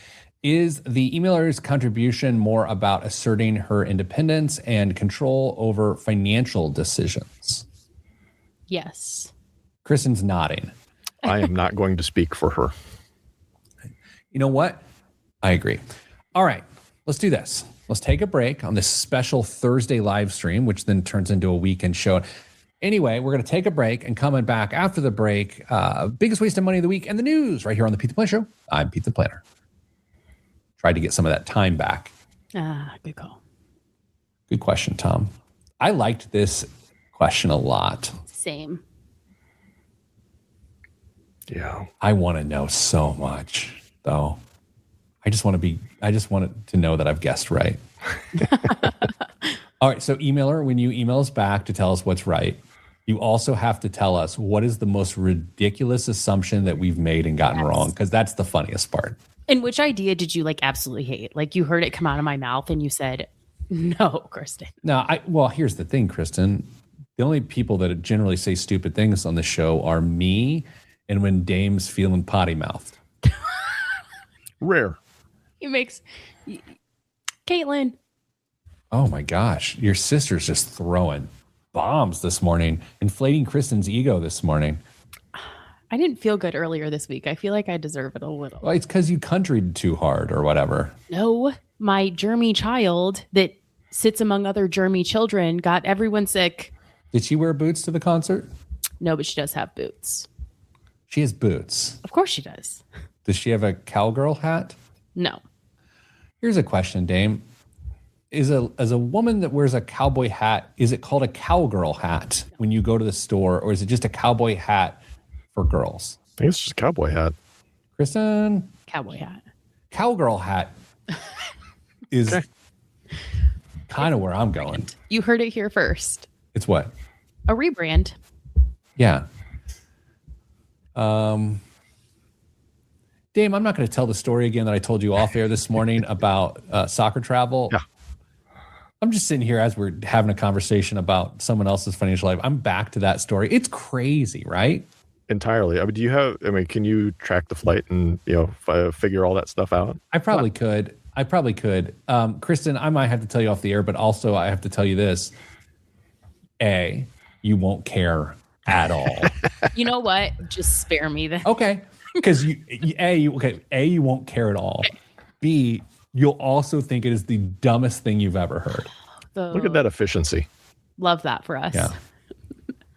Is the emailer's contribution more about asserting her independence and control over financial decisions? Yes. Kristen's nodding. I am not going to speak for her. You know what? I agree. All right, let's do this. Let's take a break on this special Thursday live stream, which then turns into a weekend show. Anyway, we're going to take a break and coming back after the break, biggest waste of money of the week and the news right here on the Pete the Planner Show. I'm Pete the Planner. Tried to get some of that time back Good call. Good question, Tom. I liked this question a lot. Same. Yeah. I want to know so much, though. I just want to know that I've guessed right. All right. So emailer, when you email us back to tell us what's right, you also have to tell us what is the most ridiculous assumption that we've made and gotten wrong, because that's the funniest part. And which idea did you absolutely hate? You heard it come out of my mouth and you said, no, Kristen. Now, here's the thing, Kristen. The only people that generally say stupid things on the show are me and when Dame's feeling potty mouthed. Rare. He makes Caitlin. Oh my gosh. Your sister's just throwing bombs this morning, inflating Kristen's ego this morning. I didn't feel good earlier this week. I feel like I deserve it a little. Well, it's because you countryed too hard or whatever. No, my germy child that sits among other germy children got everyone sick. Did she wear boots to the concert? No, but she does have boots. She has boots. Of course she does. Does she have a cowgirl hat? No. Here's a question, Dame. As a woman that wears a cowboy hat, is it called a cowgirl hat when you go to the store, or is it just a cowboy hat for girls? I think it's just a cowboy hat. Kristen? Cowboy hat. Cowgirl hat is kind of where I'm going. You heard it here first. It's what? A rebrand. Yeah. Dame, I'm not going to tell the story again that I told you off air this morning about soccer travel. Yeah. I'm just sitting here as we're having a conversation about someone else's financial life. I'm back to that story. It's crazy, right? Entirely. Can you track the flight and, figure all that stuff out? I probably could. Kristen, I might have to tell you off the air, but also I have to tell you this. A, you won't care at all. You know what? Just spare me then. Okay. Because you won't care at all. B, you'll also think it is the dumbest thing you've ever heard. Look at that efficiency. Love that for us. Yeah.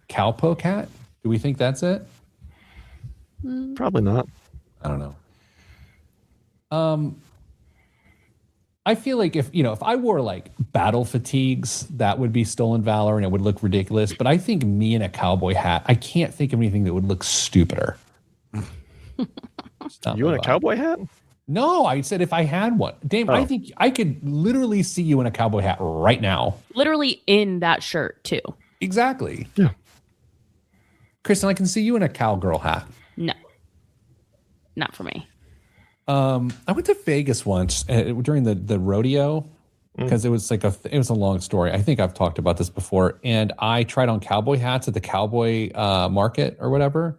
Cowpoke hat? Do we think that's it? Probably not. I don't know. I feel like if I wore battle fatigues, that would be stolen valor and it would look ridiculous. But I think me in a cowboy hat, I can't think of anything that would look stupider. You in a cowboy hat? No, I said if I had one. Dame, I think I could literally see you in a cowboy hat right now. Literally in that shirt, too. Exactly. Yeah. Kristen, I can see you in a cowgirl hat. No. Not for me. I went to Vegas once during the rodeo because it was it was a long story. I think I've talked about this before. And I tried on cowboy hats at the cowboy market or whatever.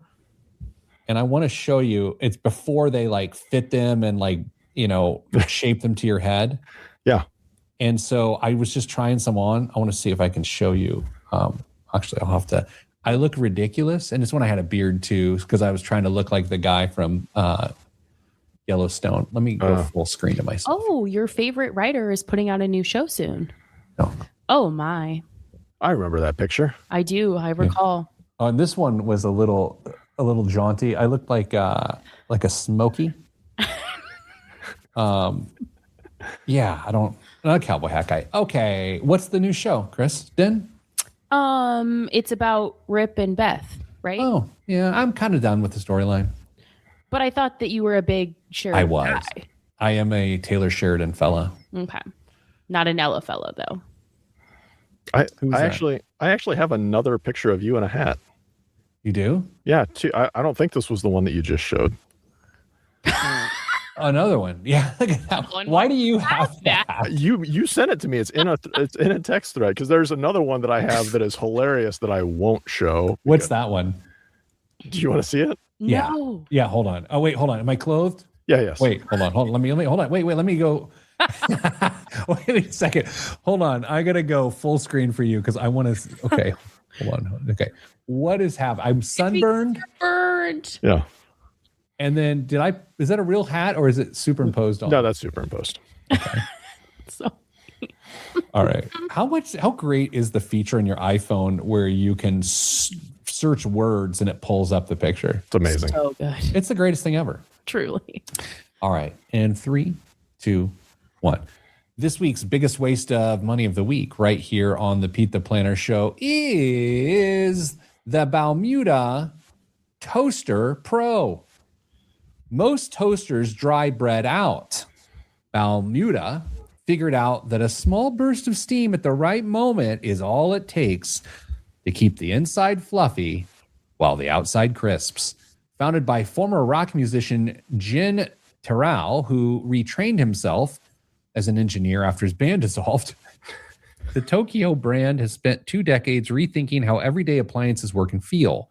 And I want to show you, it's before they fit them and shape them to your head. Yeah. And so I was just trying some on. I want to see if I can show you. Actually, I'll have to. I look ridiculous. And it's when I had a beard too, because I was trying to look like the guy from Yellowstone. Let me go full screen to myself. Oh, your favorite writer is putting out a new show soon. No. Oh, my. I remember that picture. I do. I recall. Yeah. And this one was a little jaunty. I looked like a Smokey. Yeah, I'm not a cowboy hat guy. Okay, what's the new show, Kristen? It's about Rip and Beth, right? Oh, yeah, I'm kind of done with the storyline. But I thought that you were a big Sheridan I was. guy. I am a Taylor Sheridan fella. Okay, not an Ella fellow though. I actually have another picture of you in a hat. You do? Yeah, I don't think this was the one that you just showed. Another one. Yeah. Look at that one. Why do you have that? You sent it to me. It's in a text thread because there's another one that I have that is hilarious that I won't show. What's that one? Do you want to see it? Yeah. No. Yeah. Hold on. Oh, wait. Hold on. Am I clothed? Yeah. Yes. Wait. Hold on. Hold on. Hold on. Wait. Let me go. Wait a second. Hold on. I gotta go full screen for you because I want to. Okay. Hold on. Okay. What is happening? I'm sunburned. Burned. Yeah. And then is that a real hat or is it superimposed on? No, that's superimposed. Okay. So. All right. How great is the feature in your iPhone where you can search words and it pulls up the picture? It's amazing. So good. It's the greatest thing ever. Truly. All right. And 3, 2, 1. This week's biggest waste of money of the week right here on the Pete the Planner Show is the Bermuda Toaster Pro. Most toasters dry bread out. Bermuda figured out that a small burst of steam at the right moment is all it takes to keep the inside fluffy while the outside crisps. Founded by former rock musician Jin Terrell, who retrained himself as an engineer after his band dissolved, the Tokyo brand has spent 2 decades rethinking how everyday appliances work and feel.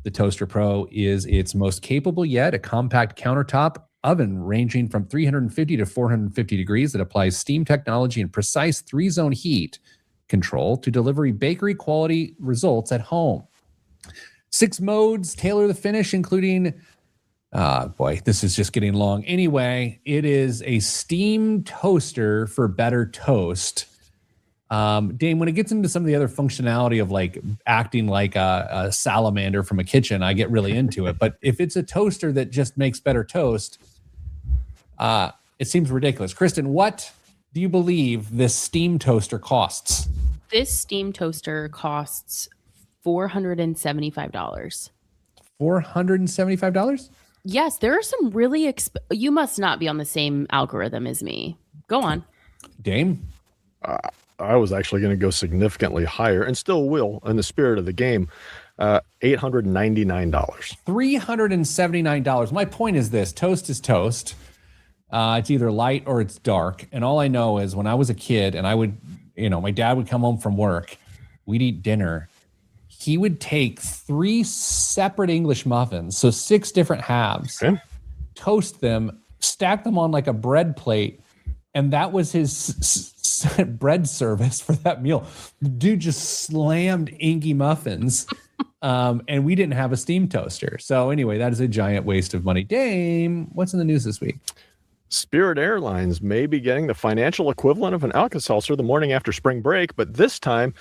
The Toaster Pro is its most capable yet, a compact countertop oven ranging from 350 to 450 degrees that applies steam technology and precise 3-zone heat control to deliver bakery quality results at home. 6 modes tailor the finish, including this is just getting long. Anyway, it is a steam toaster for better toast. Dane, when it gets into some of the other functionality of like acting like a salamander from a kitchen, I get really into it. But if it's a toaster that just makes better toast, it seems ridiculous. Kristen, what do you believe this steam toaster costs? This steam toaster costs $475. $475? Yes, there are some really you must not be on the same algorithm as me. Go on. Dame? I was actually going to go significantly higher and still will in the spirit of the game. $899. $379. My point is this. Toast is toast. It's either light or it's dark. And all I know is when I was a kid and I would, my dad would come home from work, we'd eat dinner. He would take 3 separate English muffins, so 6 different halves, toast them, stack them on like a bread plate, and that was his bread service for that meal. The dude just slammed inky muffins, and we didn't have a steam toaster. So anyway, that is a giant waste of money. Dame, what's in the news this week? Spirit Airlines may be getting the financial equivalent of an Alka-Seltzer the morning after spring break, but this time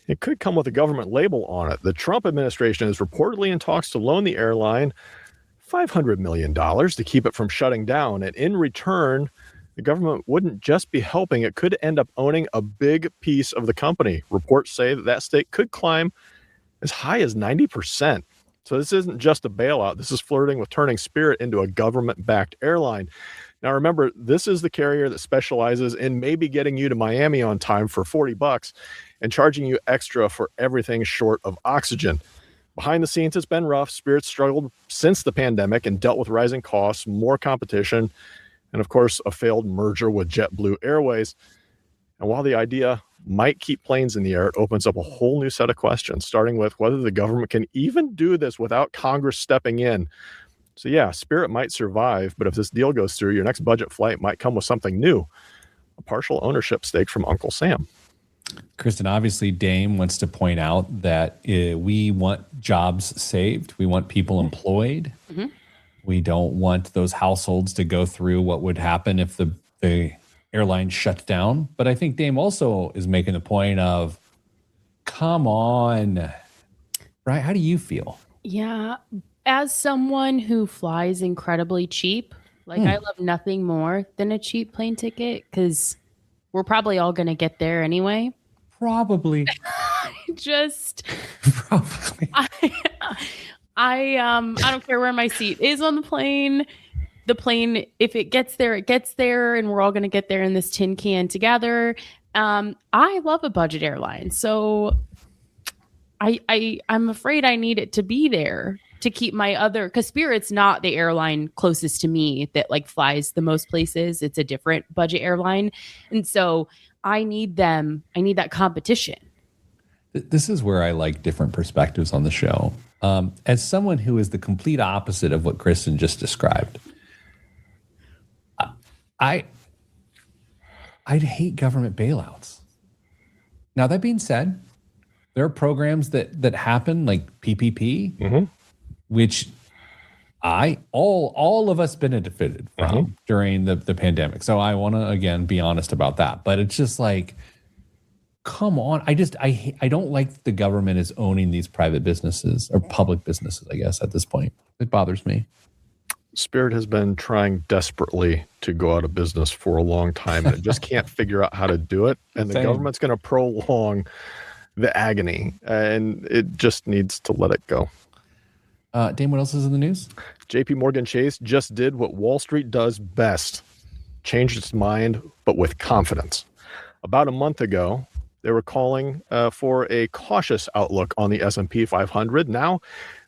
it could come with a government label on it. The Trump administration is reportedly in talks to loan the airline $500 million to keep it from shutting down. And in return, the government wouldn't just be helping, it could end up owning a big piece of the company. Reports say that stake could climb as high as 90%. So this isn't just a bailout. This is flirting with turning Spirit into a government-backed airline. Now, remember, this is the carrier that specializes in maybe getting you to Miami on time for $40 and charging you extra for everything short of oxygen. Behind the scenes, it's been rough. Spirit's struggled since the pandemic and dealt with rising costs, more competition, and of course, a failed merger with JetBlue Airways. And while the idea might keep planes in the air, it opens up a whole new set of questions, starting with whether the government can even do this without Congress stepping in. So yeah, Spirit might survive, but if this deal goes through, your next budget flight might come with something new, a partial ownership stake from Uncle Sam. Kristen, obviously Dame wants to point out that we want jobs saved. We want people employed. Mm-hmm. We don't want those households to go through what would happen if the airline shut down. But I think Dame also is making the point of, come on, right? How do you feel? Yeah. As someone who flies incredibly cheap, I love nothing more than a cheap plane ticket because we're probably all going to get there anyway. Probably. Probably. I don't care where my seat is on the plane. The plane, if it gets there, it gets there, and we're all going to get there in this tin can together. I love a budget airline, so I'm afraid I need it to be there to keep my other, because Spirit's not the airline closest to me that flies the most places. It's a different budget airline. And so I need them. I need that competition. This is where I like different perspectives on the show. As someone who is the complete opposite of what Kristen just described, I'd hate government bailouts. Now, that being said, there are programs that happen like PPP, which all of us benefited from during the pandemic. So I want to, again, be honest about that. But it's just come on. I don't like the government is owning these private businesses or public businesses, I guess, at this point. It bothers me. Spirit has been trying desperately to go out of business for a long time, and it just can't figure out how to do it. And the government's going to prolong the agony, and it just needs to let it go. Dame, what else is in the news? JP Morgan Chase just did what Wall Street does best, changed its mind, but with confidence. About a month ago, they were calling for a cautious outlook on the S&P 500. Now,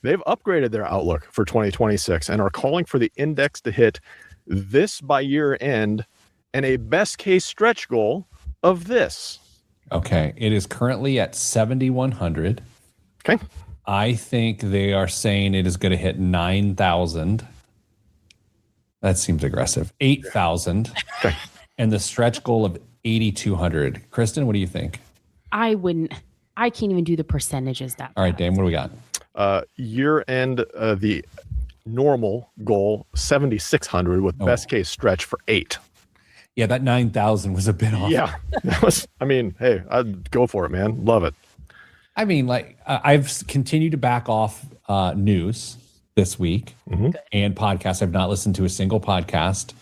they've upgraded their outlook for 2026 and are calling for the index to hit this by year end and a best case stretch goal of this. Okay. It is currently at 7,100. Okay. I think they are saying it is going to hit 9,000. That seems aggressive. 8,000. Okay. And the stretch goal of 8,200. Kristen, what do you think? I can't even do the percentages that. All right, Dame, what do we got? Year end, the normal goal, 7,600 with best case stretch for 8. Yeah, that 9,000 was a bit off. Yeah. That was, hey, I'd go for it, man. Love it. I mean, I've continued to back off news this week and podcasts. I've not listened to a single podcast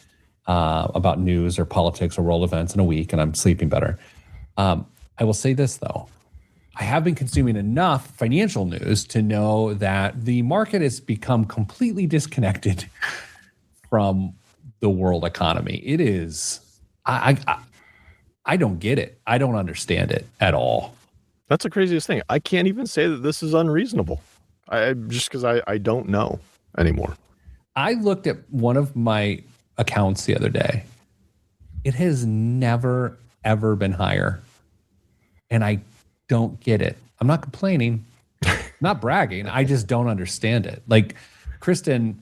about news or politics or world events in a week, and I'm sleeping better. I will say this, though. I have been consuming enough financial news to know that the market has become completely disconnected from the world economy. It is, I don't get it. I don't understand it at all. That's the craziest thing. I can't even say that this is unreasonable. Just because I don't know anymore. I looked at one of my accounts the other day. It has never, ever been higher. And I don't get it. I'm not complaining, not bragging. I just don't understand it. Like Kristen,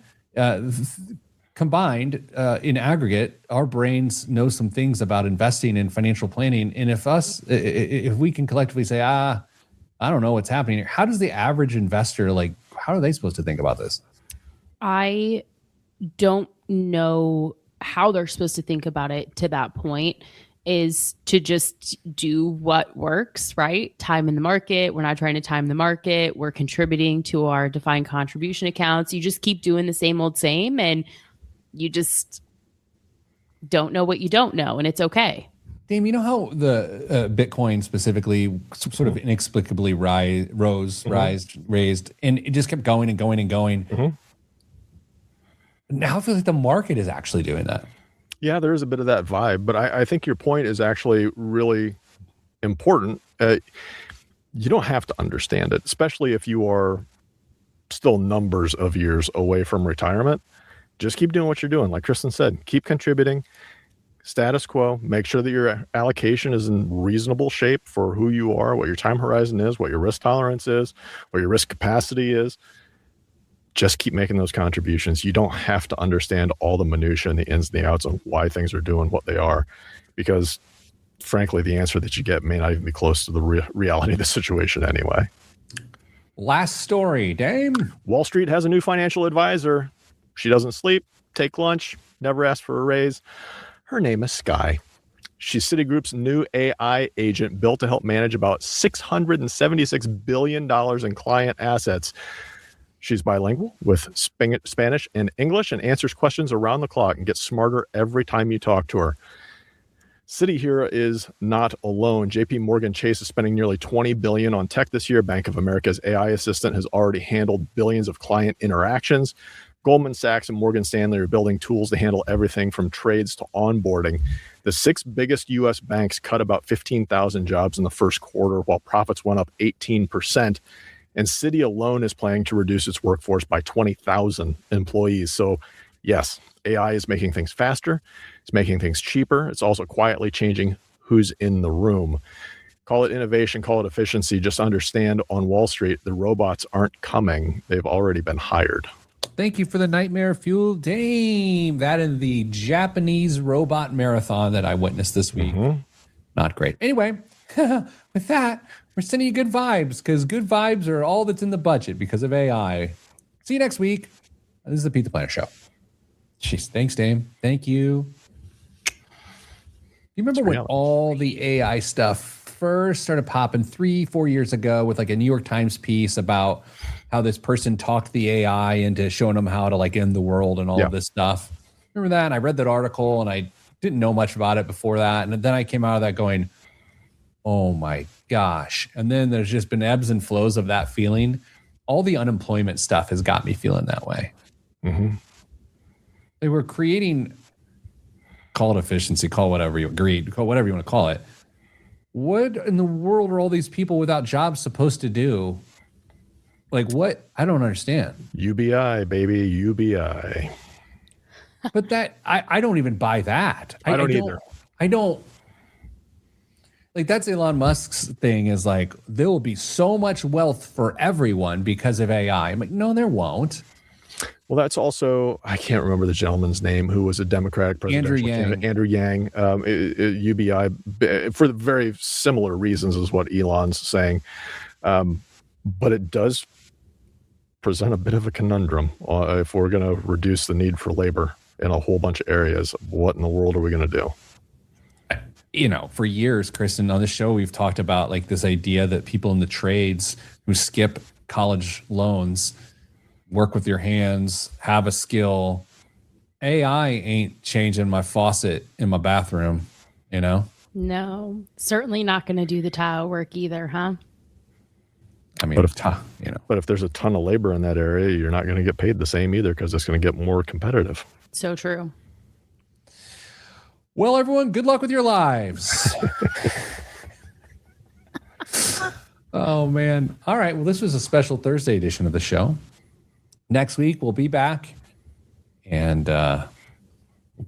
combined in aggregate, our brains know some things about investing and financial planning. And if we can collectively say, I don't know what's happening here. How does the average investor, how are they supposed to think about this? I don't know how they're supposed to think about it to that point. Is to just do what works, right? Time in the market. We're not trying to time the market. We're contributing to our defined contribution accounts. You just keep doing the same old same, and you just don't know what you don't know, and it's okay. Dame, you know how the Bitcoin specifically sort of inexplicably raised, and it just kept going and going and going. Now I feel like the market is actually doing that. Yeah, there is a bit of that vibe, but I think your point is actually really important. You don't have to understand it, especially if you are still numbers of years away from retirement. Just keep doing what you're doing. Like Kristen said, keep contributing, status quo, make sure that your allocation is in reasonable shape for who you are, what your time horizon is, what your risk tolerance is, what your risk capacity is. Just keep making those contributions. You don't have to understand all the minutia and the ins and the outs of why things are doing what they are, because frankly, the answer that you get may not even be close to the reality of the situation anyway. Last story, Dame. Wall Street has a new financial advisor. She doesn't sleep, take lunch, never ask for a raise. Her name is Sky. She's Citigroup's new AI agent built to help manage about $676 billion in client assets. She's bilingual with Spanish and English and answers questions around the clock and gets smarter every time you talk to her. Citi here is not alone. JP Morgan Chase is spending nearly $20 billion on tech this year. Bank of America's AI assistant has already handled billions of client interactions. Goldman Sachs and Morgan Stanley are building tools to handle everything from trades to onboarding. The 6 biggest U.S. banks cut about 15,000 jobs in the first quarter, while profits went up 18%. And Citi alone is planning to reduce its workforce by 20,000 employees. So yes, AI is making things faster. It's making things cheaper. It's also quietly changing who's in the room. Call it innovation, call it efficiency. Just understand on Wall Street, the robots aren't coming. They've already been hired. Thank you for the nightmare fuel, Dame. That is the Japanese robot marathon that I witnessed this week. Not great. Anyway, with that, we're sending you good vibes, because good vibes are all that's in the budget because of AI. See you next week. This is the Pete the Planner Show. Jeez, thanks, Dame. Thank you. You remember when all the AI stuff first started popping 3-4 years ago with like a New York Times piece about how this person talked the AI into showing them how to like end the world and all of this stuff. Remember that? And I read that article and I didn't know much about it before that. And then I came out of that going, oh my gosh. And then there's just been ebbs and flows of that feeling. All the unemployment stuff has got me feeling that way. Mm-hmm. They were creating, call it efficiency, call whatever you agreed, call whatever you want to call it. What in the world are all these people without jobs supposed to do? Like what? I don't understand. UBI, baby, UBI. But that, I don't even buy that. I don't either. I don't. Like that's Elon Musk's thing is like, there will be so much wealth for everyone because of AI. I'm like, no, there won't. Well, that's also, I can't remember the gentleman's name who was a Democratic presidential candidate. Andrew Yang, UBI, for the very similar reasons as what Elon's saying. But it does present a bit of a conundrum if we're going to reduce the need for labor in a whole bunch of areas. What in the world are we going to do? You know, for years, Kristen, on this show, we've talked about like this idea that people in the trades who skip college loans, work with your hands, have a skill. AI ain't changing my faucet in my bathroom, you know? No, certainly not going to do the tile work either, huh? I mean, but if there's a ton of labor in that area, you're not going to get paid the same either because it's going to get more competitive. So true. Well, everyone, good luck with your lives. Oh, man. All right. Well, this was a special Thursday edition of the show. Next week, we'll be back and we'll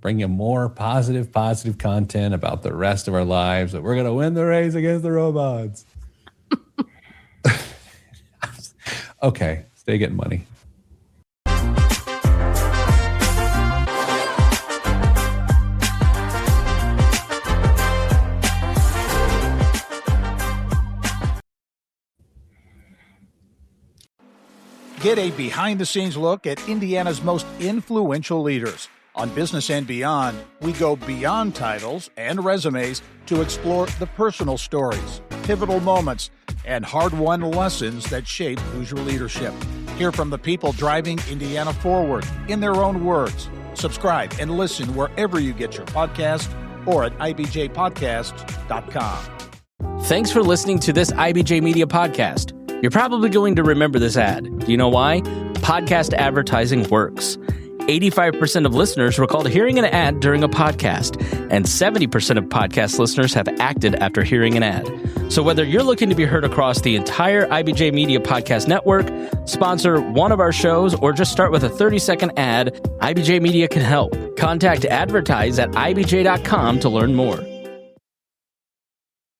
bring you more positive content about the rest of our lives. That we're going to win the race against the robots. Okay. Stay getting money. Get a behind-the-scenes look at Indiana's most influential leaders. On Business and Beyond, we go beyond titles and resumes to explore the personal stories, pivotal moments, and hard-won lessons that shape Hoosier leadership. Hear from the people driving Indiana forward in their own words. Subscribe and listen wherever you get your podcast or at ibjpodcast.com. Thanks for listening to this IBJ Media podcast. You're probably going to remember this ad. Do you know why? Podcast advertising works. 85% of listeners recalled hearing an ad during a podcast, and 70% of podcast listeners have acted after hearing an ad. So whether you're looking to be heard across the entire IBJ Media Podcast Network, sponsor one of our shows, or just start with a 30-second ad, IBJ Media can help. Contact advertise@ibj.com to learn more.